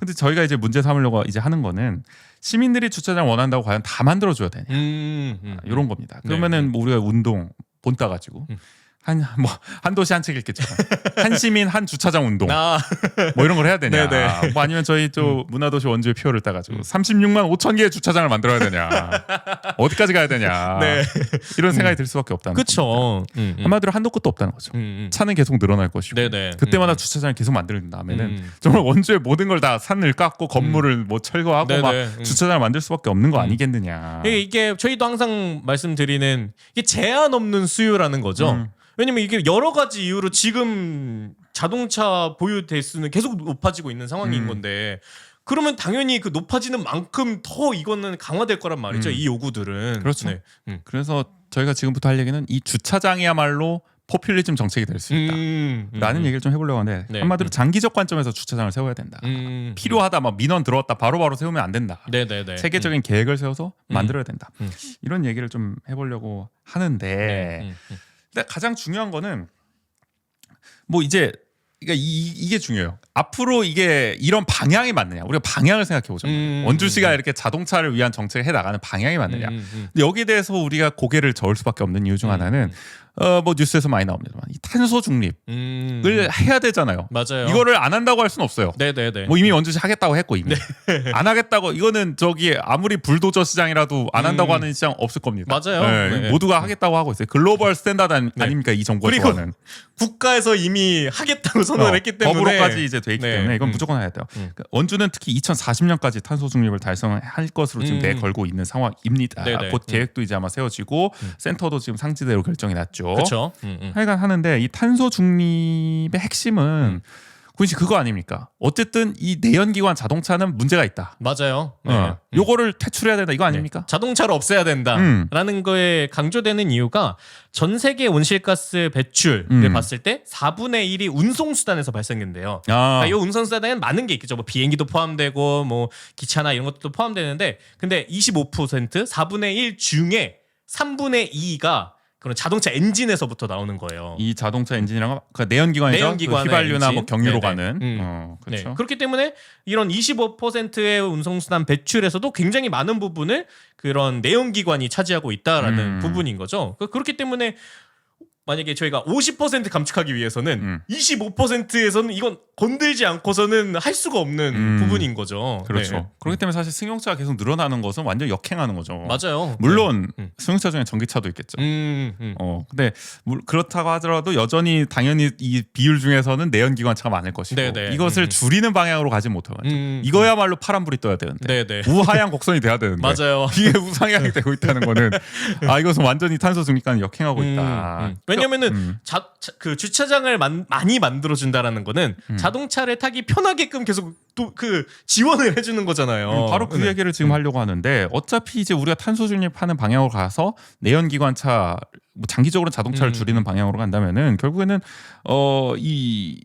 근데 저희가 이제 문제 삼으려고 이제 하는 거는 시민들이 주차장 원한다고 과연 다 만들어줘야 되냐 이런 겁니다. 그러면은 뭐 우리가 운동 본 따가지고 한 도시 한 책 읽겠죠. 한 시민 한 주차장 운동 뭐 이런 걸 해야 되냐. 뭐 아니면 저희 또 문화도시 원주의 표를 따가지고 36만 5천 개의 주차장을 만들어야 되냐. 어디까지 가야 되냐. 이런 생각이 들 수밖에 없다는 거죠. 한마디로 한도 끝도 없다는 거죠. 차는 계속 늘어날 것이고 그때마다 주차장을 계속 만든 다음에는 정말 원주의 모든 걸 다 산을 깎고 건물을 뭐 철거하고 막 주차장을 만들 수밖에 없는 거 아니겠느냐. 이게 저희도 항상 말씀드리는 이게 제한 없는 수요라는 거죠. 왜냐면 이게 여러 가지 이유로 지금 자동차 보유 대수는 계속 높아지고 있는 상황인 건데 그러면 당연히 그 높아지는 만큼 더 이거는 강화될 거란 말이죠. 이 요구들은. 그렇죠. 그래서 저희가 지금부터 할 얘기는 이 주차장이야말로 포퓰리즘 정책이 될 수 있다라는 얘기를 좀 해보려고 하는데 한마디로 장기적 관점에서 주차장을 세워야 된다. 필요하다, 막 민원 들어왔다 바로바로 세우면 안 된다. 체계적인 계획을 세워서 만들어야 된다. 이런 얘기를 좀 해보려고 하는데 근데 가장 중요한 거는 뭐 이제 그러니까 이게 중요해요. 앞으로 이게 이런 방향이 맞느냐. 우리가 방향을 생각해 보죠. 원주시가 이렇게 자동차를 위한 정책을 해 나가는 방향이 맞느냐. 근데 여기에 대해서 우리가 고개를 저을 수밖에 없는 이유 중 하나는 뭐 뉴스에서 많이 나옵니다만 이 탄소 중립을 해야 되잖아요. 맞아요. 이거를 안 한다고 할 수는 없어요. 뭐 이미 원주시 하겠다고 했고 이미 안 하겠다고 이거는 저기 아무리 불도저 시장이라도 안 한다고 하는 시장 없을 겁니다. 맞아요. 모두가 하겠다고 하고 있어요. 글로벌 스탠다드 아닙니까 이 정부가 좋아하는. 국가에서 이미 하겠다고 선언을 했기 때문에 법으로까지 이제 돼 있기 때문에 이건 무조건 해야 돼요. 그러니까 원주는 특히 2040년까지 탄소 중립을 달성할 것으로 지금 내걸고 있는 상황입니다. 곧 계획도 이제 아마 세워지고 센터도 지금 상지대로 결정이 났죠. 그렇죠. 하여간 하는데 이 탄소 중립의 핵심은 군씨 그거 아닙니까? 어쨌든 이 내연기관 자동차는 문제가 있다. 맞아요. 요거를 퇴출해야 된다 이거 아닙니까? 자동차를 없애야 된다라는 거에 강조되는 이유가 전 세계 온실가스 배출을 봤을 때 4분의 1이 운송수단에서 발생된대요. 그러니까 이 운송수단에는 많은 게 있겠죠. 뭐 비행기도 포함되고 뭐 기차나 이런 것도 포함되는데 근데 25% 4분의 1 중에 3분의 2가 그런 자동차 엔진에서부터 나오는 거예요. 이 자동차 엔진이랑 그 내연기관이죠. 그 휘발유나 엔진. 뭐 경유로 가는. 그렇죠. 그렇기 때문에 이런 25%의 운송수단 배출에서도 굉장히 많은 부분을 그런 내연기관이 차지하고 있다라는 부분인 거죠. 그렇기 때문에 만약에 저희가 50% 감축하기 위해서는 25%에서는 이건 건들지 않고서는 할 수가 없는 부분인 거죠. 그렇죠. 그렇기 때문에 사실 승용차가 계속 늘어나는 것은 완전 역행하는 거죠. 맞아요. 물론 승용차 중에 전기차도 있겠죠. 근데 그렇다고 하더라도 여전히 당연히 이 비율 중에서는 내연기관차가 많을 것이고 이것을 줄이는 방향으로 가지 못해요. 이거야말로 파란불이 떠야 되는데 우하향 곡선이 돼야 되는데 맞아요. 이게 우상향이 되고 있다는 거는 이것은 완전히 탄소 중립과는 역행하고 있다. 왜냐면은 그 주차장을 많이 만들어준다라는 거는 자동차를 타기 편하게끔 계속 또 그 지원을 해주는 거잖아요. 바로 그 얘기를 지금 하려고 하는데 어차피 이제 우리가 탄소 중립하는 방향으로 가서 내연기관차 뭐 장기적으로 자동차를 줄이는 방향으로 간다면은 결국에는 이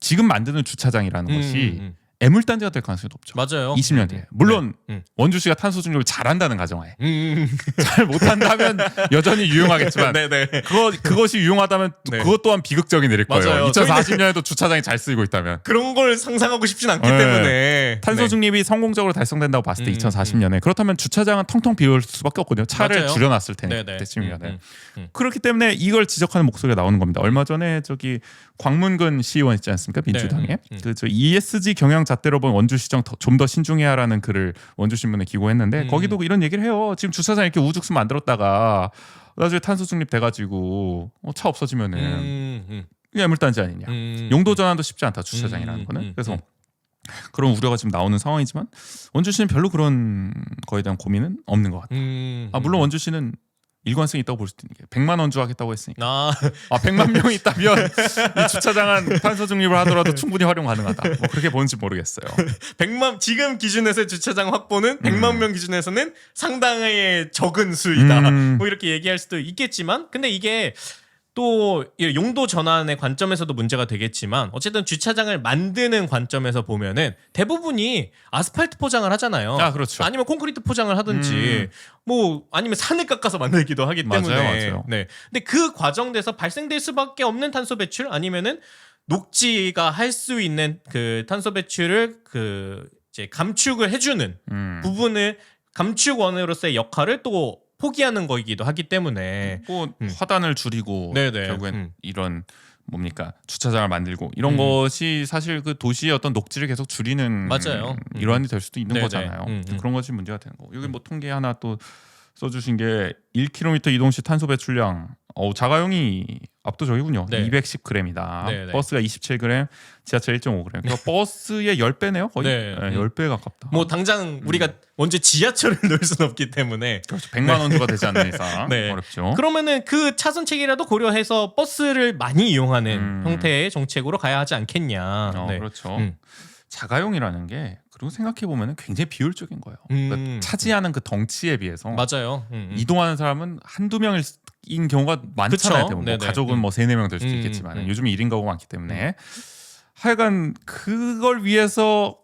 지금 만드는 주차장이라는 것이 애물단지가 될 가능성이 높죠. 맞아요. 20년 뒤에. 물론 원주시가 탄소 중립을 잘한다는 가정하에 잘 못한다면 여전히 유용하겠지만 그것이 유용하다면 그것 또한 비극적인 일일 거예요. 맞아요. 2040년에도 주차장이 잘 쓰이고 있다면 그런 걸 상상하고 싶진 않기 때문에 탄소 중립이 성공적으로 달성된다고 봤을 때 2040년에 그렇다면 주차장은 텅텅 비울 수밖에 없거든요. 차를 줄여놨을 때쯤이면 그렇기 때문에 이걸 지적하는 목소리가 나오는 겁니다. 얼마 전에 저기 광문근 시의원 있지 않습니까? 민주당에 저 ESG 경영 잣대로 본 원주시정 좀 더 신중해야라는 글을 원주신문에 기고했는데 거기도 이런 얘기를 해요. 지금 주차장 이렇게 우죽순 만들었다가 나중에 탄소 중립 돼가지고 차 없어지면은 이게 애물단지 아니냐. 용도 전환도 쉽지 않다. 주차장이라는 거는. 그래서 그런 우려가 지금 나오는 상황이지만 원주시는 별로 그런 거에 대한 고민은 없는 것 같아요. 물론 원주시는 일관성이 있다고 볼 수도 있는 게 100만 원주 하겠다고 했으니까 100만 명이 있다면 이 주차장은 탄소 중립을 하더라도 충분히 활용 가능하다. 뭐 그렇게 보는지 모르겠어요. 100만 지금 기준에서의 주차장 확보는 100만 명 기준에서는 상당히 적은 수이다. 뭐 이렇게 얘기할 수도 있겠지만 근데 이게 또 용도 전환의 관점에서도 문제가 되겠지만 어쨌든 주차장을 만드는 관점에서 보면은 대부분이 아스팔트 포장을 하잖아요. 그렇죠. 아니면 콘크리트 포장을 하든지 뭐 아니면 산을 깎아서 만들기도 하기 때문에. 맞아요. 근데 그 과정에서 발생될 수밖에 없는 탄소 배출 아니면은 녹지가 할 수 있는 그 탄소 배출을 이제 감축을 해주는 부분을 감축원으로서의 역할을 또 포기하는 거이기도 하기 때문에 뭐 화단을 줄이고 네네. 결국엔 이런 뭡니까 주차장을 만들고 이런 것이 사실 그 도시의 어떤 녹지를 계속 줄이는 맞아요. 일환이 될 수도 있는 네네. 거잖아요. 그런 것이 문제가 되는 거고 여기 뭐 통계 하나 또 써주신 게 1km 이동 시 탄소 배출량 자가용이 압도적이군요. 네. 210g이다. 네네. 버스가 27g, 지하철 1.5g. 그러니까 버스의 10배네요. 거의 네. 10배 가깝다. 뭐 당장 우리가 먼저 지하철을 넣을 수는 없기 때문에 그렇죠. 100만 원 주가 되지 않는 이상 네. 어렵죠. 그러면은 그 차선책이라도 고려해서 버스를 많이 이용하는 형태의 정책으로 가야 하지 않겠냐. 네. 그렇죠. 자가용이라는 게 그리고 생각해 보면 굉장히 비효율적인 거예요. 그러니까 차지하는 그 덩치에 비해서 맞아요. 이동하는 사람은 한두 명인 경우가 많잖아요. 뭐 가족은 뭐 3-4명 될 수도 있겠지만 요즘은 1인 가구가 많기 때문에 하여간 그걸 위해서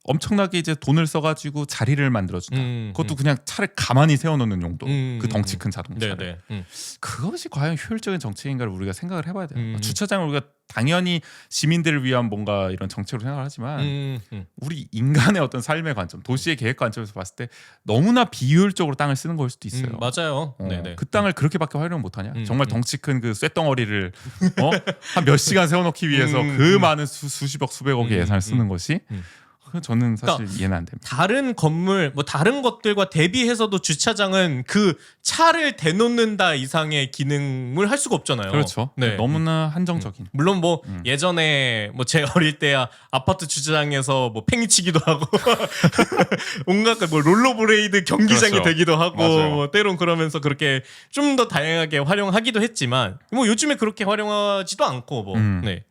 엄청나게 이제 돈을 써가지고 자리를 만들어준다. 그것도 그냥 차를 가만히 세워놓는 용도. 그 덩치 큰 자동차를. 그것이 과연 효율적인 정책인가를 우리가 생각을 해봐야 돼요. 주차장을 우리가 당연히 시민들을 위한 뭔가 이런 정책으로 생각을 하지만 우리 인간의 어떤 삶의 관점, 도시의 계획 관점에서 봤을 때 너무나 비효율적으로 땅을 쓰는 걸 수도 있어요. 맞아요. 그 땅을 그렇게밖에 활용 못하냐? 정말 덩치 큰 그 쇳덩어리를 한 몇 시간 세워놓기 위해서 그 많은 수십억 수백억의 예산을 쓰는 것이 저는 사실 그러니까 이해는 안 됩니다. 다른 건물 뭐 다른 것들과 대비해서도 주차장은 그 차를 대놓는다 이상의 기능을 할 수가 없잖아요. 그렇죠. 네. 너무나 한정적인. 물론 뭐 예전에 뭐 제 어릴 때야 아파트 주차장에서 뭐 팽이치기도 하고 온갖 뭐 롤러브레이드 경기장이 그렇죠. 되기도 하고 맞아요. 뭐 때론 그러면서 그렇게 좀 더 다양하게 활용하기도 했지만 뭐 요즘에 그렇게 활용하지도 않고 뭐 네.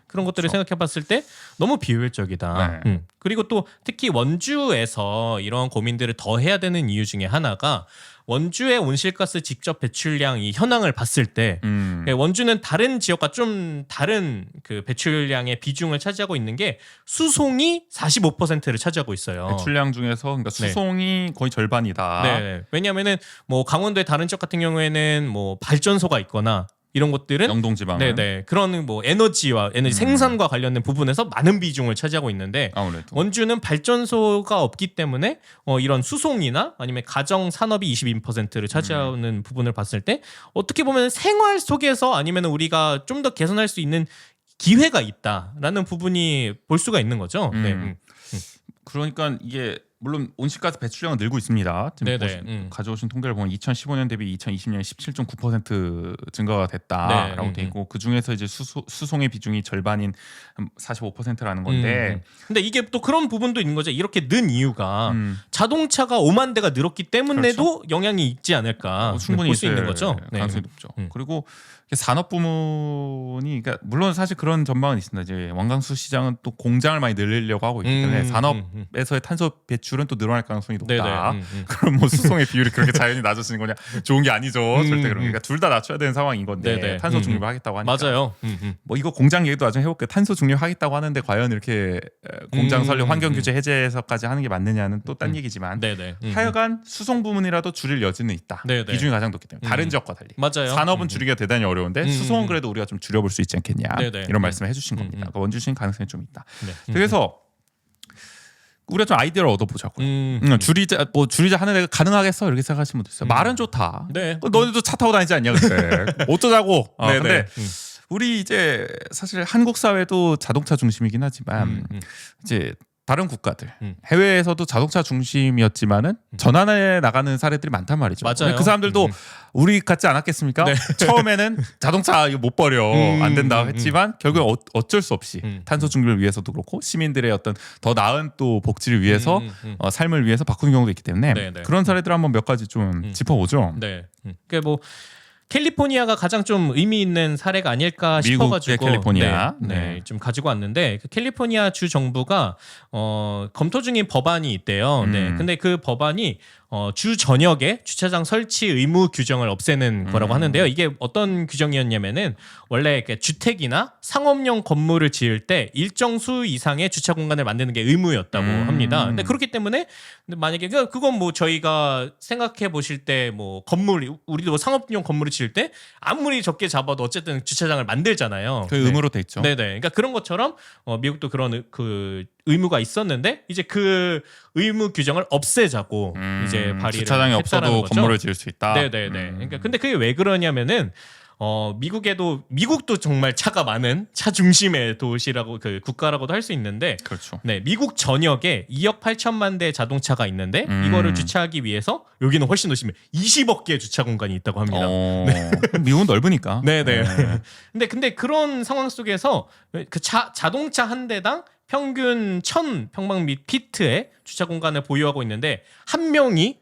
그런 것들을 생각해봤을 때 너무 비효율적이다. 네. 그리고 또 특히 원주에서 이런 고민들을 더 해야 되는 이유 중에 하나가 원주의 온실가스 직접 배출량 이 현황을 봤을 때 원주는 다른 지역과 좀 다른 그 배출량의 비중을 차지하고 있는 게 수송이 45%를 차지하고 있어요. 배출량 중에서 그러니까 수송이 거의 절반이다. 네. 왜냐하면은 뭐 강원도의 다른 지역 같은 경우에는 뭐 발전소가 있거나 이런 것들은 영동지방 네네 그런 뭐 에너지 생산과 관련된 부분에서 많은 비중을 차지하고 있는데 아무래도 원주는 발전소가 없기 때문에 이런 수송이나 아니면 가정 산업이 22%를 차지하는 부분을 봤을 때 어떻게 보면 생활 속에서 아니면 우리가 좀 더 개선할 수 있는 기회가 있다라는 부분이 볼 수가 있는 거죠. 네. 그러니까 이게 물론 온실가스 배출량은 늘고 있습니다. 지금 가져오신 통계를 보면 2015년 대비 2020년에 17.9% 증가가 됐다라고 돼 있고 그 중에서 이제 수송의 비중이 절반인 45%라는 건데. 근데 이게 또 그런 부분도 있는 거죠. 이렇게 는 이유가 자동차가 5만 대가 늘었기 때문에도 그렇죠? 영향이 있지 않을까 충분히 볼 수 있는 거죠. 가능성이 높죠. 그리고 산업 부문이 그러니까 물론 사실 그런 전망은 있습니다. 이제 완강수 시장은 또 공장을 많이 늘리려고 하고 있기 때문에 산업에서의 탄소 배출은 또 늘어날 가능성이 높다. 그럼 뭐 수송의 비율이 그렇게 자연히 낮아지는 거냐? 좋은 게 아니죠. 절대 그러니까 둘 다 낮춰야 되는 상황인 건데 탄소 중립을 하겠다고 하니까. 맞아요. 뭐 이거 공장 얘기도 나중에 해볼게요. 탄소 중립하겠다고 하는데 과연 이렇게 공장 설립 환경 규제 해제해서까지 하는 게 맞느냐는 또 딴 얘기지만 하여간 수송 부문이라도 줄일 여지는 있다. 비중이 가장 높기 때문에 다른 지역과 달리. 맞아요. 산업은 줄이기가 대단히 어려운데 수송은 그래도 우리가 좀 줄여볼 수 있지 않겠냐 이런 말씀을 해주신 겁니다. 그러니까 원주시는 가능성이 좀 있다. 그래서 우리가 좀 아이디어를 얻어보자고요. 줄이자 하는 애가 가능하겠어 이렇게 생각하시는 분도 있어요. 말은 좋다. 너희도 차 타고 다니지 않냐 그때 어쩌자고. 근데 우리 이제 사실 한국 사회도 자동차 중심이긴 하지만 이제 다른 국가들 해외에서도 자동차 중심이었지만은 전환해 나가는 사례들이 많단 말이죠. 맞아요. 그 사람들도 우리 같지 않았겠습니까? 처음에는 자동차 이거 못 버려 안 된다 했지만 결국에 어쩔 수 없이 탄소 중립을 위해서도 그렇고 시민들의 어떤 더 나은 또 복지를 위해서 삶을 위해서 바꾸는 경우도 있기 때문에 그런 사례들 한번 몇 가지 좀 짚어보죠. 그게 뭐 캘리포니아가 가장 좀 의미 있는 사례가 아닐까 싶어가지고 미국의 캘리포니아 좀 가지고 왔는데 그 캘리포니아 주 정부가 검토 중인 법안이 있대요. 근데 그 법안이 주 저녁에 주차장 설치 의무 규정을 없애는 거라고 하는데요. 이게 어떤 규정이었냐면은 원래 주택이나 상업용 건물을 지을 때 일정 수 이상의 주차 공간을 만드는 게 의무였다고 합니다. 근데 그렇기 때문에 만약에 그건 뭐 저희가 생각해 보실 때 뭐 건물 우리도 뭐 상업용 건물을 지을 때 아무리 적게 잡아도 어쨌든 주차장을 만들잖아요. 그 의무로 돼 있죠. 네네. 그러니까 그런 것처럼 미국도 그런 그 의무가 있었는데 이제 그 의무 규정을 없애자고 이제 발의를 주차장이 없어도 거죠. 건물을 지을 수 있다. 네네네. 그러니까 근데 그게 왜 그러냐면은 미국도 정말 차가 많은 차 중심의 도시라고 그 국가라고도 할 수 있는데, 그렇죠. 네, 미국 전역에 2억 8천만 대 자동차가 있는데 이거를 주차하기 위해서 여기는 훨씬 더 심해 20억 개의 주차 공간이 있다고 합니다. 네. 미국은 넓으니까. 네네. 근데 그런 상황 속에서 그 자동차 한 대당 평균 1000 평방미피트의 주차 공간을 보유하고 있는데 한 명이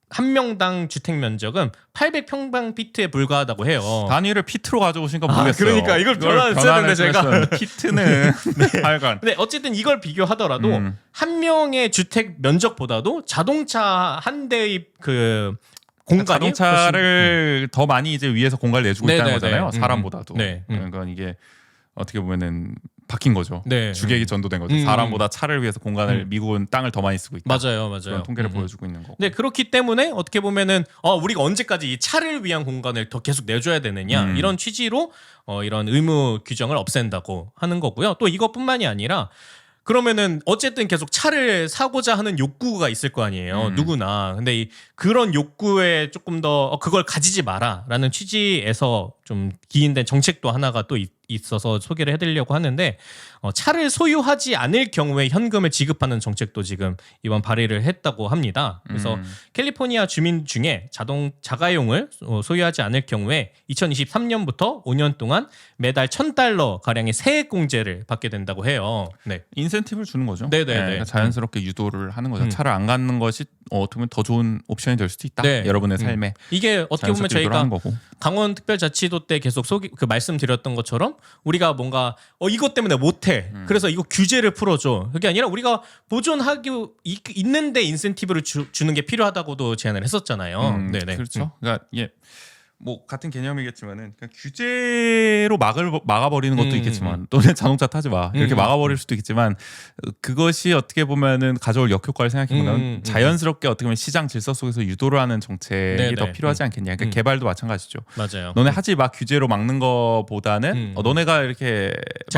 한 명당 주택 면적은 800평방피트에 불과하다고 해요. 단위를 피트로 가져오신가 모르겠어요. 그러니까 이걸 변환했는데 제가 피트는 하여간. 근데 어쨌든 이걸 비교하더라도 한 명의 주택 면적보다도 자동차 한 대의 그 공간이 자동차를 더 많이 이제 위에서 공간을 내주고 있다는 거잖아요. 사람보다도. 네. 그러니까 이게 어떻게 보면은 바뀐 거죠. 네. 주객이 전도된 거죠. 사람보다 차를 위해서 공간을 미국은 땅을 더 많이 쓰고 있다. 맞아요. 그런 통계를 보여주고 있는 거고. 네, 그렇기 때문에 어떻게 보면은 우리가 언제까지 이 차를 위한 공간을 더 계속 내줘야 되느냐 이런 취지로 이런 의무 규정을 없앤다고 하는 거고요. 또 이것뿐만이 아니라 그러면은 어쨌든 계속 차를 사고자 하는 욕구가 있을 거 아니에요. 누구나. 근데 그런 욕구에 조금 더 그걸 가지지 마라라는 취지에서 좀 기인된 정책도 하나가 또 있어서 소개를 해드리려고 하는데 차를 소유하지 않을 경우에 현금을 지급하는 정책도 지금 이번 발의를 했다고 합니다. 그래서 캘리포니아 주민 중에 자가용을 소유하지 않을 경우에 2023년부터 5년 동안 매달 $1,000 가량의 세액 공제를 받게 된다고 해요. 네. 인센티브를 주는 거죠. 네네. 그러니까 자연스럽게 유도를 하는 거죠. 차를 안 갖는 것이 어떻게 보면 더 좋은 옵션이 될 수도 있다. 네. 여러분의 삶에. 이게 어떻게 보면 저희가 강원특별자치도 때 계속 그 말씀드렸던 것처럼 우리가 뭔가 이것 때문에 못해. 그래서 이거 규제를 풀어줘. 그게 아니라 우리가 보존하기 있는데 인센티브를 주는 게 필요하다고도 제안을 했었잖아요. 네네. 그렇죠. 그러니까 뭐 같은 개념이겠지만은 그냥 규제로 막아버리는 것도 있겠지만 너네 자동차 타지 마 이렇게 막아버릴 수도 있겠지만 그것이 어떻게 보면은 가져올 역효과를 생각해보면 자연스럽게 어떻게 보면 시장 질서 속에서 유도를 하는 정책이 네네. 더 필요하지 않겠냐. 그러니까 개발도 마찬가지죠. 맞아요. 너네 하지 마 규제로 막는 것보다는 너네가 이렇게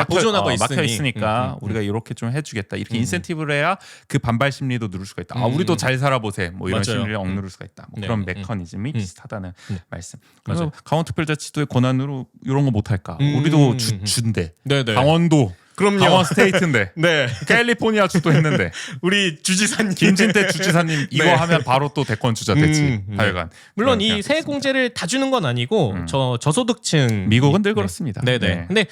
보존하고 막혀 있으니까 우리가 이렇게 좀 해주겠다. 이렇게 인센티브를 해야 그 반발 심리도 누를 수가 있다. 우리도 잘 살아보세. 뭐 이런 맞아요. 심리를 억누를 수가 있다. 뭐 네. 그런 메커니즘이 비슷하다는 말씀. 그래서 맞아요. 강원특별자치도의 권한으로 이런 거 못할까? 우리도 준대. 네네. 강원도. 그럼요. 강원 스테이트인데. 네. 캘리포니아 주도 했는데. 우리 주지사님. 김진태 주지사님 이거 네. 하면 바로 또 대권 주자 됐지. 하여간. 물론 이 세액 공제를 다 주는 건 아니고 저소득층 미국은 늘 그렇습니다. 네네. 네. 근데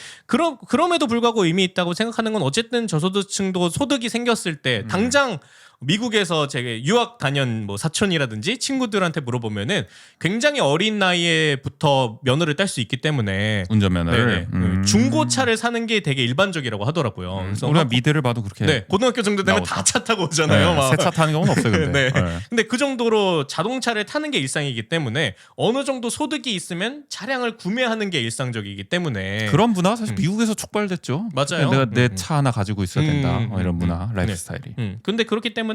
그럼에도 불구하고 의미 있다고 생각하는 건 어쨌든 저소득층도 소득이 생겼을 때 당장 미국에서 제가 유학 다녀온 뭐 사촌이라든지 친구들한테 물어보면은 굉장히 어린 나이에부터 면허를 딸 수 있기 때문에 운전면허를 중고차를 사는 게 되게 일반적이라고 하더라고요. 그래서 우리가 미드를 봐도 그렇게 네, 고등학교 정도 되면 다 차 타고 오잖아요. 새 차 타는 경우는 없어요. 근데. 네. 근데 그 정도로 자동차를 타는 게 일상이기 때문에 어느 정도 소득이 있으면 차량을 구매하는 게 일상적이기 때문에 그런 문화가 사실 미국에서 촉발됐죠. 맞아요. 내가 내 차 하나 가지고 있어야 된다. 이런 문화, 라이프 스타일이. 근데 그렇기 때문에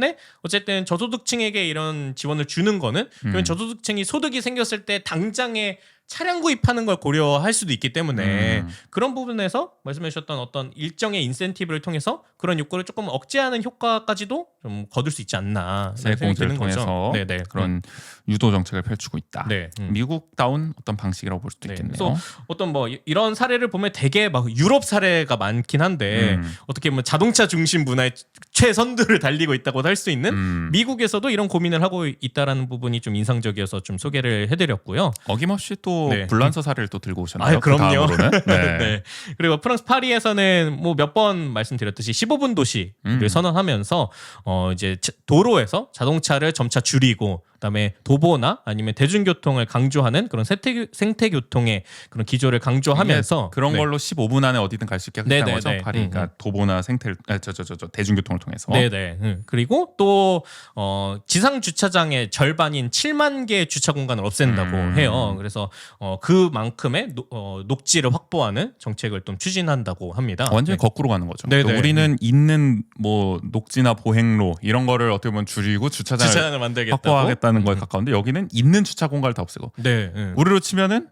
어쨌든 저소득층에게 이런 지원을 주는 거는 그러면 저소득층이 소득이 생겼을 때 당장에 차량 구입하는 걸 고려할 수도 있기 때문에 그런 부분에서 말씀해 주셨던 어떤 일정의 인센티브를 통해서 그런 욕구를 조금 억제하는 효과까지도 좀 거둘 수 있지 않나 세액 공제를 통해서 네네. 그런 유도 정책을 펼치고 있다. 네. 미국다운 어떤 방식이라고 볼 수도 네. 있겠네요. 그래서 어떤 뭐 이런 사례를 보면 되게 막 유럽 사례가 많긴 한데 어떻게 보면 자동차 중심 문화의 최선두를 달리고 있다고 할 수 있는 미국에서도 이런 고민을 하고 있다라는 부분이 좀 인상적이어서 좀 소개를 해드렸고요. 어김없이 또 네. 불란서 사례를 또 들고 오셨나요? 그럼요. 그 다음으로는. 네. 네. 그리고 프랑스 파리에서는 뭐 몇 번 말씀드렸듯이 15분 도시를 선언하면서 이제 도로에서 자동차를 점차 줄이고 그다음에 도보나 아니면 대중교통을 강조하는 그런 생태교통의 그런 기조를 강조하면서 그런 걸로 15분 안에 어디든 갈 수 있게 하겠다는 거죠. 파리. 그러니까 도보나 대중교통을 통해서. 네네. 그리고 또 지상 주차장의 절반인 7만 개의 주차 공간을 없앤다고 해요. 그래서 그만큼의 녹지를 확보하는 정책을 좀 추진한다고 합니다. 완전히 거꾸로 가는 거죠. 그러니까 우리는 있는 뭐 녹지나 보행로 이런 거를 어떻게 보면 줄이고 주차장을 확보하겠다는 거에 가까운데 여기는 있는 주차 공간을 다 없애고. 우리로 치면은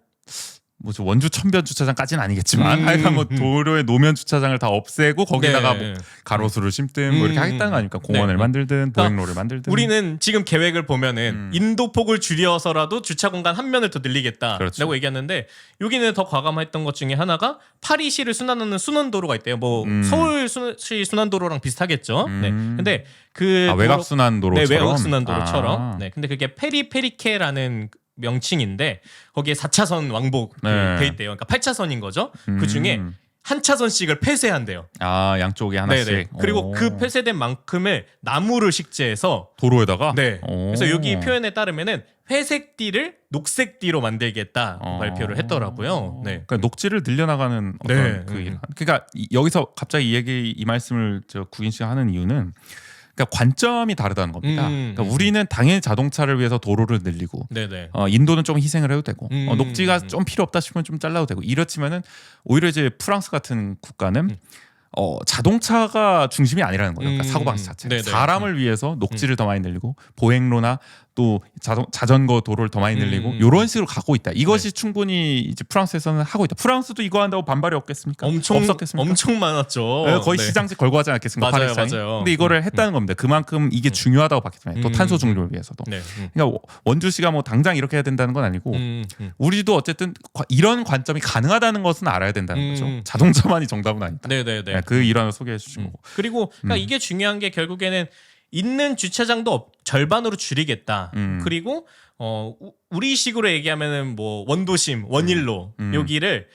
뭐죠 원주 천변 주차장까지는 아니겠지만 하여간 뭐 도로의 노면 주차장을 다 없애고 거기다가 뭐 가로수를 심든 뭐 이렇게 하겠다는 거 아닙니까? 공원을 만들든 보행로를 만들든. 우리는 지금 계획을 보면은 인도폭을 줄여서라도 주차 공간 한 면을 더 늘리겠다라고 얘기했는데 여기는 더 과감했던 것 중에 하나가 파리시를 순환하는 순환도로가 있대요. 뭐 서울시 순환도로랑 비슷하겠죠. 근데 그 외곽 순환도로처럼. 외곽 순환도로처럼. 근데 그게 페리페리케라는 명칭인데 거기에 4차선 왕복 돼 있대요. 그러니까 8차선인 거죠. 그 중에 한 차선씩을 폐쇄한대요. 양쪽에 하나씩. 그리고 그 폐쇄된 만큼을 나무를 식재해서 도로에다가. 그래서 여기 표현에 따르면은 회색띠를 녹색띠로 만들겠다 발표를 했더라고요. 그러니까 녹지를 늘려나가는 어떤 그러니까 여기서 갑자기 이 말씀을 구인 씨가 하는 이유는. 그러니까 관점이 다르다는 겁니다. 그러니까 우리는 당연히 자동차를 위해서 도로를 늘리고 인도는 좀 희생을 해도 되고 녹지가 좀 필요 없다 싶으면 좀 잘라도 되고 이렇지만은 오히려 이제 프랑스 같은 국가는 자동차가 중심이 아니라는 거예요. 그러니까 사고방식 자체. 사람을 위해서 녹지를 더 많이 늘리고 보행로나 또 자전거 도로를 더 많이 늘리고 이런 식으로 가고 있다. 이것이 충분히 이제 프랑스에서는 하고 있다. 프랑스도 이거 한다고 반발이 없겠습니까? 없었겠습니까? 엄청 많았죠. 거의 시장직 걸고 하지 않겠습니까? 맞아요. 근데 이거를 했다는 겁니다. 그만큼 이게 중요하다고 봤기 때문에 또 탄소 중립을 위해서도. 그러니까 원주시가 뭐 당장 이렇게 해야 된다는 건 아니고 우리도 어쨌든 이런 관점이 가능하다는 것은 알아야 된다는 거죠. 자동차만이 정답은 아니다. 그 일환을 소개해 주신 거고. 그리고 그러니까 이게 중요한 게 결국에는 있는 주차장도 절반으로 줄이겠다. 그리고 우리식으로 얘기하면은 뭐 원도심, 원일로 여기를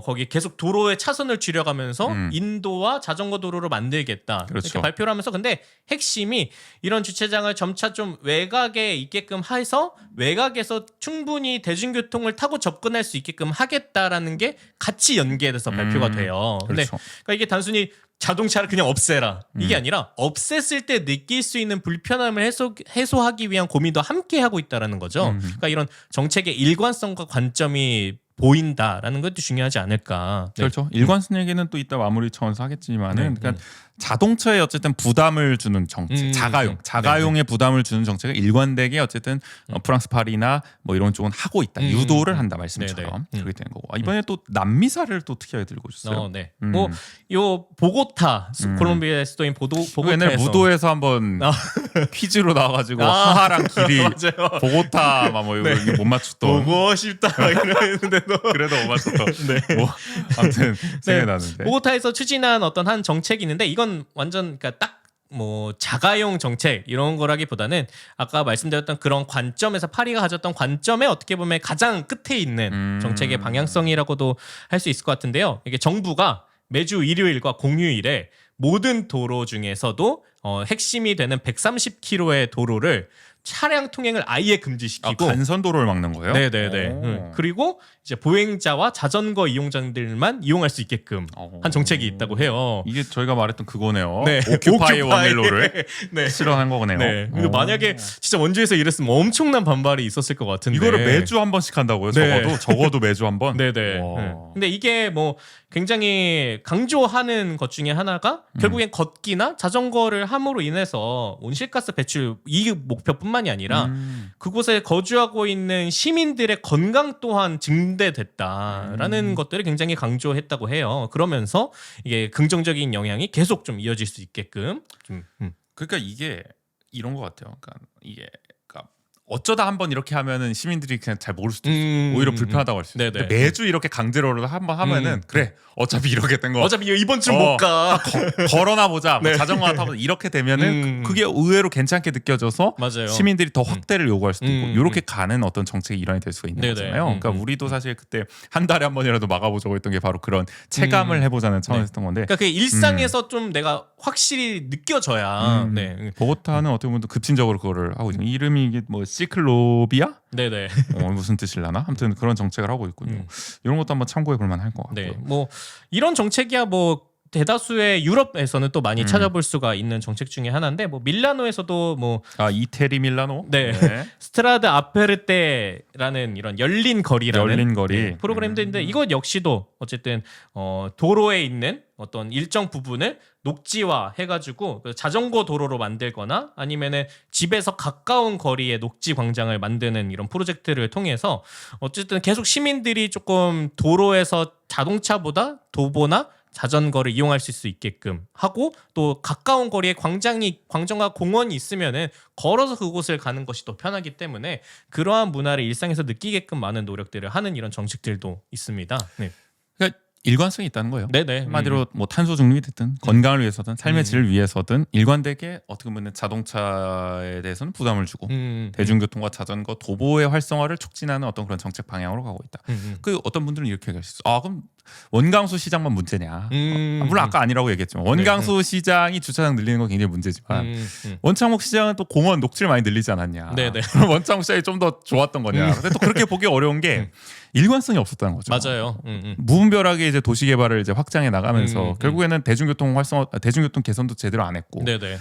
거기 계속 도로의 차선을 줄여가면서 인도와 자전거 도로를 만들겠다. 이렇게 발표를 하면서 근데 핵심이 이런 주차장을 점차 좀 외곽에 있게끔 해서 외곽에서 충분히 대중교통을 타고 접근할 수 있게끔 하겠다라는 게 같이 연계돼서 발표가 돼요. 근데 그러니까 이게 단순히 자동차를 그냥 없애라 이게 아니라 없앴을 때 느낄 수 있는 불편함을 해소하기 위한 고민도 함께 하고 있다라는 거죠. 그러니까 이런 정책의 일관성과 관점이 보인다라는 것도 중요하지 않을까. 그렇죠. 일관성 얘기는 또 이따 마무리 차원에서 하겠지만은 그러니까 자동차에 어쨌든 부담을 주는 정책, 자가용의 부담을 주는 정책을 일관되게 어쨌든 프랑스 파리나 뭐 이런 쪽은 하고 있다. 유도를 한다 말씀처럼 그렇게 되는 거고. 이번에 또 남미사를 또 특이하게 들고 오셨어요. 요 보고타 콜롬비아의 수도인 보고타에서 옛날 무도에서 한번 퀴즈로 나와가지고 하하랑 길이 보고타 뭐 이거 못 맞췄던. 보고 싶다 이러는데도 그래도 못 맞췄던. 뭐 아무튼 생각나는데. 보고타에서 추진한 어떤 한 정책이 있는데 이건 완전 그러니까 딱 뭐 자가용 정책 이런 거라기보다는 아까 말씀드렸던 그런 관점에서 파리가 가졌던 관점에 어떻게 보면 가장 끝에 있는 정책의 방향성이라고도 할 수 있을 것 같은데요. 이게 정부가 매주 일요일과 공휴일에 모든 도로 중에서도 핵심이 되는 130km의 도로를 차량 통행을 아예 금지시키고 간선도로를 막는 거예요? 그리고 이제 보행자와 자전거 이용자들만 이용할 수 있게끔 한 정책이 있다고 해요. 이게 저희가 말했던 그거네요. 오큐파이 원일로를 실현한 거네요. 근데 만약에 진짜 원주에서 이랬으면 엄청난 반발이 있었을 것 같은데 이거를 매주 한 번씩 한다고요? 적어도 매주 한 번? 근데 이게 뭐 굉장히 강조하는 것 중에 하나가 결국엔 걷기나 자전거를 함으로 인해서 온실가스 배출 이 목표뿐만이 아니라 그곳에 거주하고 있는 시민들의 건강 또한 증대됐다라는 것들을 굉장히 강조했다고 해요. 그러면서 이게 긍정적인 영향이 계속 좀 이어질 수 있게끔 그러니까 이게 이런 것 같아요. 그러니까 이게 어쩌다 한번 이렇게 하면은 시민들이 그냥 잘 모를 수도 있어요. 오히려 불편하다고 할 수 있어요. 매주 이렇게 강제로를 한번 하면은 그래 어차피 이렇게 된 거 어차피 이번 주 못 가 걸어나 보자 뭐 자전거 타고 이렇게 되면은 그게 의외로 괜찮게 느껴져서 시민들이 더 확대를 요구할 수도 있고 이렇게 가는 어떤 정책의 일환이 될 수가 있는 거잖아요. 그러니까 우리도 사실 그때 한 달에 한 번이라도 막아보자고 했던 게 바로 그런 체감을 해보자는 차원에서 했던 건데 그러니까 그 일상에서 좀 내가 확실히 느껴져야 보고타는 어떻게 보면 급진적으로 그거를 하고 있는 이름이 이게 뭐 시클로비아? 네네. 무슨 뜻일라나? 아무튼 그런 정책을 하고 있군요. 이런 것도 한번 참고해 볼 만할 것 같고요. 네, 뭐 이런 정책이야 뭐 대다수의 유럽에서는 또 많이 찾아볼 수가 있는 정책 중에 하나인데 뭐 밀라노에서도 뭐 이태리 밀라노 네. 스트라드 아페르테라는 이런 열린 거리라는 네, 프로그램도 있는데 이것 역시도 어쨌든 도로에 있는 어떤 일정 부분을 녹지화 해가지고 자전거 도로로 만들거나 아니면은 집에서 가까운 거리에 녹지 광장을 만드는 이런 프로젝트를 통해서 어쨌든 계속 시민들이 조금 도로에서 자동차보다 도보나 자전거를 이용할 수 있게끔 하고 또 가까운 거리에 광장과 공원이 있으면은 걸어서 그곳을 가는 것이 더 편하기 때문에 그러한 문화를 일상에서 느끼게끔 많은 노력들을 하는 이런 정책들도 있습니다. 네. 그러니까 일관성이 있다는 거예요. 네네. 한마디로 뭐 탄소 중립이 됐든 건강을 위해서든 삶의 질을 위해서든 일관되게 어떻게 보면 자동차에 대해서는 부담을 주고 대중교통과 자전거 도보의 활성화를 촉진하는 어떤 그런 정책 방향으로 가고 있다. 그 어떤 분들은 이렇게 얘기할 수 있어. 그럼 원강수 시장만 문제냐? 물론 아까 아니라고 얘기했지만 원강수 시장이 주차장 늘리는 건 굉장히 문제지만 원창목 시장은 또 공원 녹지를 많이 늘리지 않았냐? 네네. 그럼 원창목 시장이 좀 더 좋았던 거냐? 근데 또 그렇게 보기 어려운 게 일관성이 없었다는 거죠. 맞아요. 무분별하게 이제 도시 개발을 이제 확장해 나가면서 결국에는 대중교통 개선도 제대로 안 했고. 네네.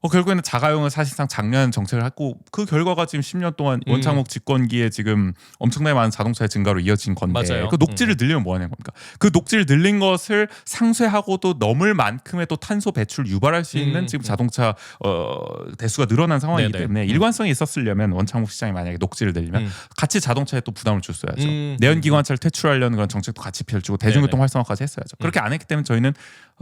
결국에는 자가용을 사실상 장려하는 정책을 했고 그 결과가 지금 10년 동안 원창목 집권기에 지금 엄청나게 많은 자동차의 증가로 이어진 건데 맞아요. 그 녹지를 늘리면 뭐 하는 겁니까? 그 녹지를 늘린 것을 상쇄하고도 넘을 만큼의 또 탄소 배출 유발할 수 있는 지금 자동차 대수가 늘어난 상황이기 네네. 때문에 일관성이 있었으려면 원창목 시장이 만약에 녹지를 늘리면 같이 자동차에 또 부담을 줬어야죠. 내연기관차를 퇴출하려는 그런 정책도 같이 펼치고 대중교통 네네. 활성화까지 했어야죠. 그렇게 안 했기 때문에 저희는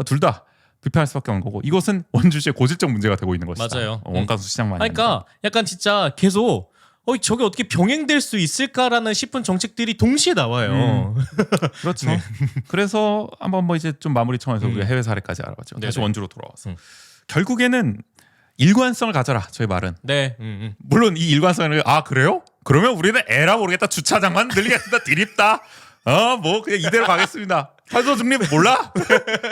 둘 다 비판할 수밖에 없는 거고 이것은 원주시의 고질적 문제가 되고 있는 것이다. 맞아요. 원가수 시장만. 그러니까 약간 진짜 계속 저게 어떻게 병행될 수 있을까라는 싶은 정책들이 동시에 나와요. 그렇죠. 네. 그래서 한번 뭐 이제 좀 마무리 청해서 우리가 해외 사례까지 알아봤죠. 다시 네네. 원주로 돌아와서 결국에는 일관성을 가져라. 저희 말은. 네. 물론 이 일관성을 그래요? 그러면 우리는 에라 모르겠다. 주차장만 늘리겠다. 드립다. 뭐 그냥 이대로 가겠습니다. 탄소 중립 몰라?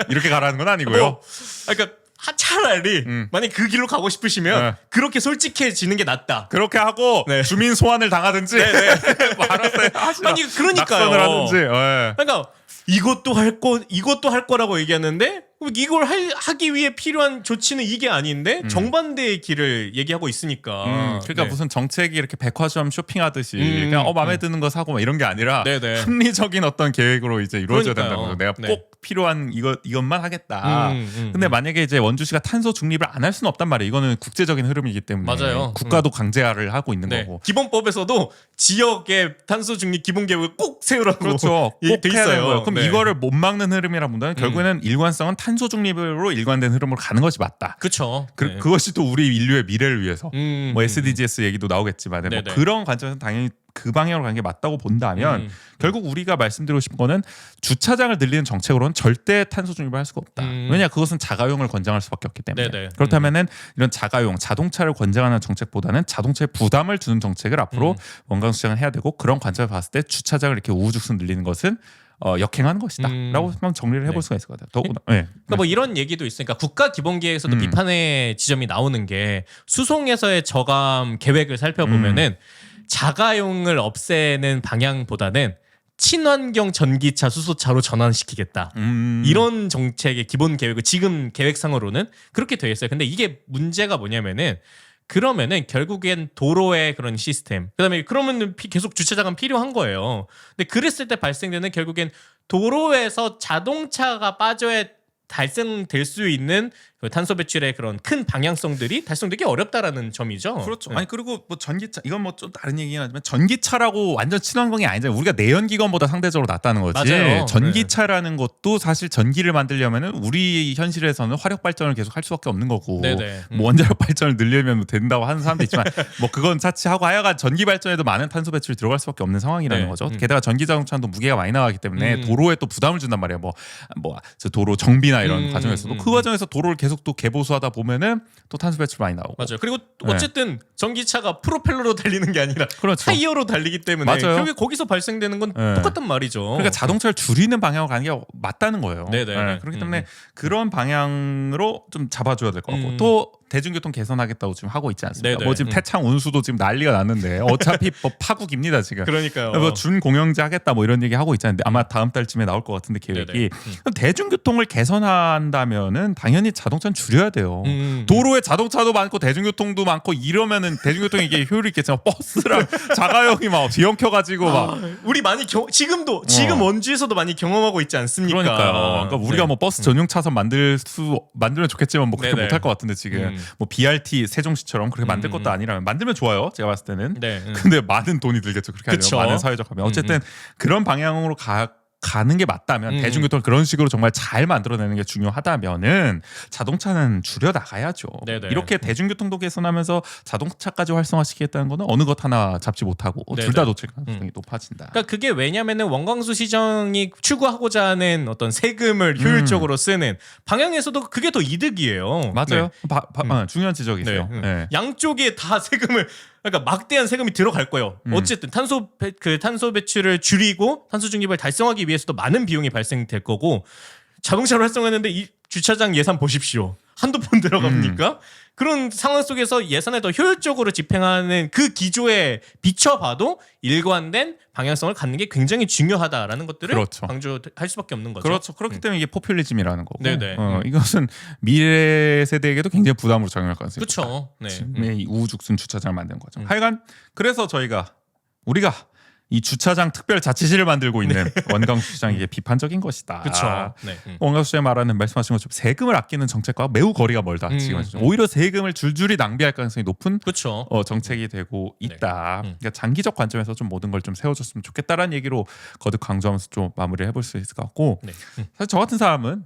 이렇게 가라는 건 아니고요. 그러니까 차라리 만약 그 길로 가고 싶으시면 그렇게 솔직해지는 게 낫다. 그렇게 하고 주민 소환을 당하든지 뭐 알았어요. 아니 그러니까요. 낙선을 하든지. 그러니까 이것도 할 거라고 얘기하는데 이걸 하기 위해 필요한 조치는 이게 아닌데 정반대의 길을 얘기하고 있으니까. 그러니까 무슨 정책이 이렇게 백화점 쇼핑하듯이 그냥 마음에 드는 거 사고 막 이런 게 아니라 합리적인 어떤 계획으로 이제 이루어져야 된다는 거죠. 내가 꼭 필요한 이것만 하겠다. 근데 만약에 이제 원주시가 탄소 중립을 안 할 수는 없단 말이에요. 이거는 국제적인 흐름이기 때문에 맞아요. 국가도 강제화를 하고 있는 거고. 기본법에서도 지역의 탄소 중립 기본 계획을 꼭 세우라고 그렇죠. 꼭 돼 해야 되는 있어요. 거예요. 그럼 이거를 못 막는 흐름이라보다는 결국에는 일관성은 탄소 중립으로 일관된 흐름으로 가는 것이 맞다. 그렇죠. 그것이 또 우리 인류의 미래를 위해서 뭐 SDGs 얘기도 나오겠지만 뭐 그런 관점에서 당연히 그 방향으로 가는 게 맞다고 본다면 결국 우리가 말씀드리고 싶은 거는 주차장을 늘리는 정책으로는 절대 탄소 중립을 할 수가 없다. 왜냐 그것은 자가용을 권장할 수밖에 없기 때문에. 그렇다면은 이런 자가용 자동차를 권장하는 정책보다는 자동차에 부담을 주는 정책을 앞으로 원강수 시장은 해야 되고 그런 관점을 봤을 때 주차장을 이렇게 우후죽순 늘리는 것은 역행하는 것이다라고 한번 정리를 해볼 수가 있을 것 같아요. 그러니까 뭐 이런 얘기도 있으니까 국가 기본계획에서도 비판의 지점이 나오는 게 수송에서의 저감 계획을 살펴보면은 자가용을 없애는 방향보다는 친환경 전기차, 수소차로 전환시키겠다. 이런 정책의 기본 계획을 지금 계획상으로는 그렇게 되어 있어요. 근데 이게 문제가 뭐냐면은 그러면은 결국엔 도로의 그런 시스템, 그다음에 그러면 계속 주차장은 필요한 거예요. 근데 그랬을 때 발생되는 결국엔 도로에서 자동차가 빠져야 달성될 수 있는 그 탄소 배출의 그런 큰 방향성들이 달성되기 어렵다라는 점이죠. 그렇죠. 아니 그리고 뭐 전기차 이건 뭐 좀 다른 얘기긴 하지만 전기차라고 완전 친환경이 아니잖아요. 우리가 내연기관보다 상대적으로 낫다는 거지. 맞아요. 전기차라는 것도 사실 전기를 만들려면은 우리 현실에서는 화력 발전을 계속 할 수밖에 없는 거고. 뭐 원자력 발전을 늘리면 된다고 하는 사람도 있지만 뭐 그건 차치하고 하여간 전기 발전에도 많은 탄소 배출이 들어갈 수밖에 없는 상황이라는 거죠. 게다가 전기 자동차도 무게가 많이 나가기 때문에 도로에 또 부담을 준단 말이에요. 뭐 저 도로 정비나 이런 과정에서도 그 과정에서 도로를 계속 또 개보수하다 보면은 또 탄소 배출 많이 나오고. 맞아요. 그리고 어쨌든 전기차가 프로펠러로 달리는 게 아니라 그렇죠. 타이어로 달리기 때문에 결국에 거기서 발생되는 건 똑같단 말이죠. 그러니까 자동차를 줄이는 방향으로 가는 게 맞다는 거예요. 그렇기 때문에 그런 방향으로 좀 잡아줘야 될 것 같고 또 대중교통 개선하겠다고 지금 하고 있지 않습니까? 네네. 뭐 지금 태창 운수도 지금 난리가 났는데 어차피 뭐 파국입니다 지금. 그러니까요. 뭐 준공영제 하겠다 뭐 이런 얘기 하고 있잖아요. 아마 다음 달쯤에 나올 것 같은데 계획이. 그럼 대중교통을 개선한다면은 당연히 자동차는 줄여야 돼요. 도로에 자동차도 많고 대중교통도 많고 이러면은 대중교통이 이게 효율이 있겠지만 버스랑 자가용이 막 뒤엉켜가지고 막 우리 많이 지금 원주에서도 많이 경험하고 있지 않습니까? 그러니까 우리가 뭐 버스 전용 차선 만들면 좋겠지만 뭐 그렇게 네네. 못할 것 같은데 지금 뭐 BRT 세종시처럼 그렇게 만들 것도 아니라면 만들면 좋아요. 제가 봤을 때는. 네. 근데 많은 돈이 들겠죠. 그렇게 하려면 많은 사회적 가면 어쨌든 그런 방향으로 가는 게 맞다면 대중교통을 그런 식으로 정말 잘 만들어내는 게 중요하다면은 자동차는 줄여 나가야죠. 네네. 이렇게 대중교통도 개선하면서 자동차까지 활성화시키겠다는 거는 어느 것 하나 잡지 못하고 둘 다 놓칠 가능성이 높아진다. 그러니까 그게 왜냐면은 원광수 시장이 추구하고자 하는 어떤 세금을 효율적으로 쓰는 방향에서도 그게 더 이득이에요. 맞아요. 중요한 지적이세요. 네. 네. 양쪽에 다 세금을 그러니까 막대한 세금이 들어갈 거예요. 어쨌든 탄소 배출을 줄이고 탄소 중립을 달성하기 위해서도 많은 비용이 발생될 거고 자동차로 활성화했는데 이 주차장 예산 보십시오. 한두 푼 들어갑니까? 그런 상황 속에서 예산을 더 효율적으로 집행하는 그 기조에 비춰봐도 일관된 방향성을 갖는 게 굉장히 중요하다라는 것들을 그렇죠. 강조할 수밖에 없는 거죠. 그렇죠. 그렇기 때문에 이게 포퓰리즘이라는 거고. 네네. 이것은 미래 세대에게도 굉장히 부담으로 작용할 가능성이 그렇죠. 네. 이 우후죽순 주차장을 만든 거죠. 하여간 그래서 우리가 이 주차장 특별 자치실을 만들고 있는 원광수 시장이 비판적인 것이다. 그렇죠. 원광수 시장이 말씀하신 것처럼 세금을 아끼는 정책과 매우 거리가 멀다. 지금 오히려 세금을 줄줄이 낭비할 가능성이 높은 그렇죠. 정책이 되고 있다. 그러니까 장기적 관점에서 좀 모든 걸 좀 세워줬으면 좋겠다라는 얘기로 거듭 강조하면서 좀 마무리를 해볼 수 있을 것 같고 사실 저 같은 사람은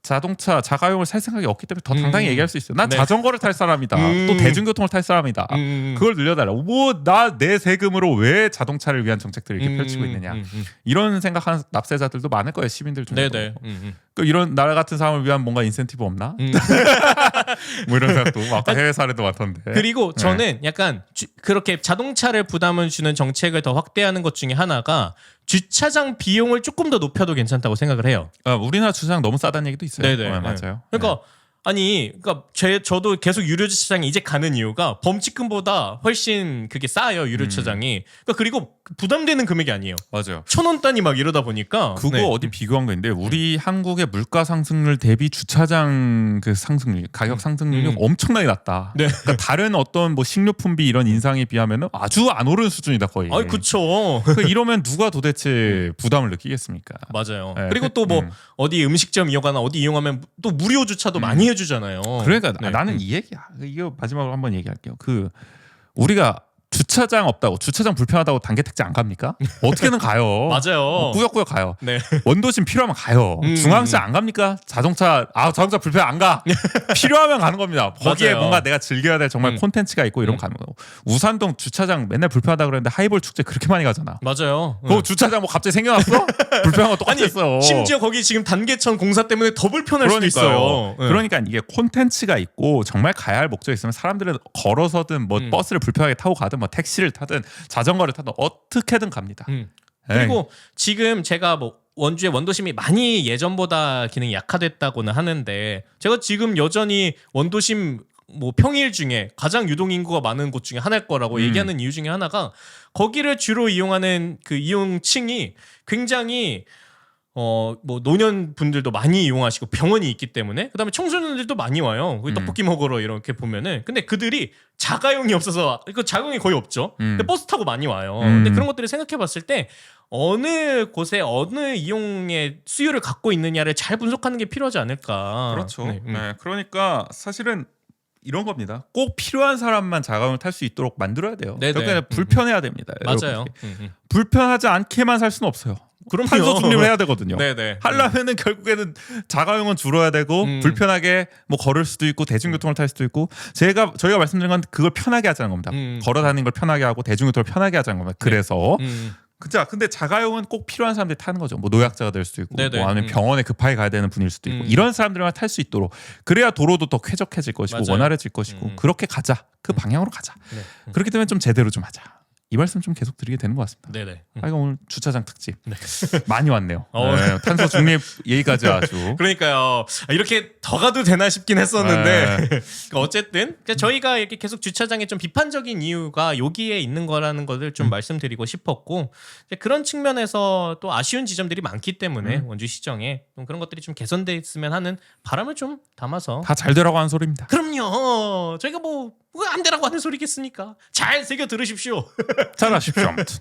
자동차, 자가용을 살 생각이 없기 때문에 더 당당히 얘기할 수 있어요. 난 자전거를 탈 사람이다. 또 대중교통을 탈 사람이다. 그걸 늘려달라. 뭐 나 내 세금으로 왜 자동차를 위한 정책들을 이렇게 펼치고 있느냐. 이런 생각하는 납세자들도 많을 거예요. 시민들 중에도. 네네. 이런 나라 같은 사람을 위한 뭔가 인센티브 없나? 뭐 이런 생각도 아까 해외 사례도 많던데. 그리고 저는 약간 그렇게 자동차를 부담을 주는 정책을 더 확대하는 것 중에 하나가 주차장 비용을 조금 더 높여도 괜찮다고 생각을 해요. 우리나라 주차장 너무 싸다는 얘기도 있어요. 네네. 맞아요. 그러니까 그러니까 저도 계속 유료 주차장에 이제 가는 이유가 범칙금보다 훨씬 그게 싸요 유료 주차장이. 그러니까 그리고 부담되는 금액이 아니에요. 맞아요. 1,000원 단위 막 이러다 보니까 그거 어디 비교한 거 있는데 우리 한국의 물가 상승률 대비 주차장 그 상승률 가격 상승률이 엄청나게 낮다. 네. 그러니까 다른 어떤 뭐 식료품비 이런 인상에 비하면은 아주 안 오르는 수준이다 거의. 그렇죠. 이러면 누가 도대체 부담을 느끼겠습니까? 맞아요. 네. 그리고 또 뭐 어디 음식점 이용하거나 어디 이용하면 또 무료 주차도 많이 해주잖아요. 그러니까 나는 이 얘기야. 이거 마지막으로 한번 얘기할게요. 우리가 주차장 없다고 주차장 불편하다고 단계 택지 안 갑니까? 어떻게든 가요. 맞아요. 꾸역꾸역 가요. 네. 원도심 필요하면 가요. 중앙시장 안 갑니까? 자동차 불편 안 가. 필요하면 가는 겁니다. 거기에 맞아요. 뭔가 내가 즐겨야 될 정말 콘텐츠가 있고 이런 거 가는 거고. 우산동 주차장 맨날 불편하다 그랬는데 하이볼 축제 그렇게 많이 가잖아. 맞아요. 주차장 뭐 갑자기 생겨났어? 불편한 거 똑같이 했어. 심지어 거기 지금 단계천 공사 때문에 더 불편할 수도 있어요. 그러니까 이게 콘텐츠가 있고 정말 가야 할 목적이 있으면 사람들은 걸어서든 뭐 버스를 불편하게 타고 가든 뭐 택시를 타든 자전거를 타든 어떻게든 갑니다. 그리고 지금 제가 뭐 원주의 원도심이 많이 예전보다 기능이 약화됐다고는 하는데 제가 지금 여전히 원도심 뭐 평일 중에 가장 유동 인구가 많은 곳 중에 하나일 거라고 얘기하는 이유 중에 하나가 거기를 주로 이용하는 그 이용층이 굉장히 뭐 노년 분들도 많이 이용하시고 병원이 있기 때문에 그다음에 청소년들도 많이 와요. 떡볶이 먹으러 이렇게 보면은 근데 그들이 자가용이 없어서 자가용이 거의 없죠. 근데 버스 타고 많이 와요. 근데 그런 것들을 생각해봤을 때 어느 곳에 어느 이용의 수요를 갖고 있느냐를 잘 분석하는 게 필요하지 않을까. 그렇죠. 네, 그러니까 사실은 이런 겁니다. 꼭 필요한 사람만 자가용을 탈 수 있도록 만들어야 돼요. 그러니까 불편해야 됩니다. 맞아요. 불편하지 않게만 살 수는 없어요. 그럼요. 탄소 중립을 해야 되거든요. 네네. 하려면은 결국에는 자가용은 줄어야 되고 불편하게 뭐 걸을 수도 있고 대중교통을 탈 수도 있고 저희가 말씀드린 건 그걸 편하게 하자는 겁니다. 걸어 다니는 걸 편하게 하고 대중교통을 편하게 하자는 겁니다. 그래서 근데 자가용은 꼭 필요한 사람들이 타는 거죠. 뭐 노약자가 될 수도 있고 뭐 아니면 병원에 급하게 가야 되는 분일 수도 있고 이런 사람들만 탈 수 있도록 그래야 도로도 더 쾌적해질 것이고 맞아요. 원활해질 것이고 그렇게 가자. 그 방향으로 가자. 그렇기 때문에 좀 제대로 좀 하자. 이 말씀 좀 계속 드리게 되는 것 같습니다. 네네. 이거 오늘 주차장 특집 많이 왔네요. 네, 탄소 중립 얘기까지 아주. 그러니까요. 이렇게 더 가도 되나 싶긴 했었는데 어쨌든 저희가 이렇게 계속 주차장에 좀 비판적인 이유가 여기에 있는 거라는 것을 좀 말씀드리고 싶었고 그런 측면에서 또 아쉬운 지점들이 많기 때문에 원주시정에 좀 그런 것들이 좀 개선돼 있으면 하는 바람을 좀 담아서 다 잘 되라고 하는 소리입니다. 그럼요. 저희가 뭐 안 되라고 하는 소리겠습니까? 잘 새겨 들으십시오. 잘하십시오. 아무튼.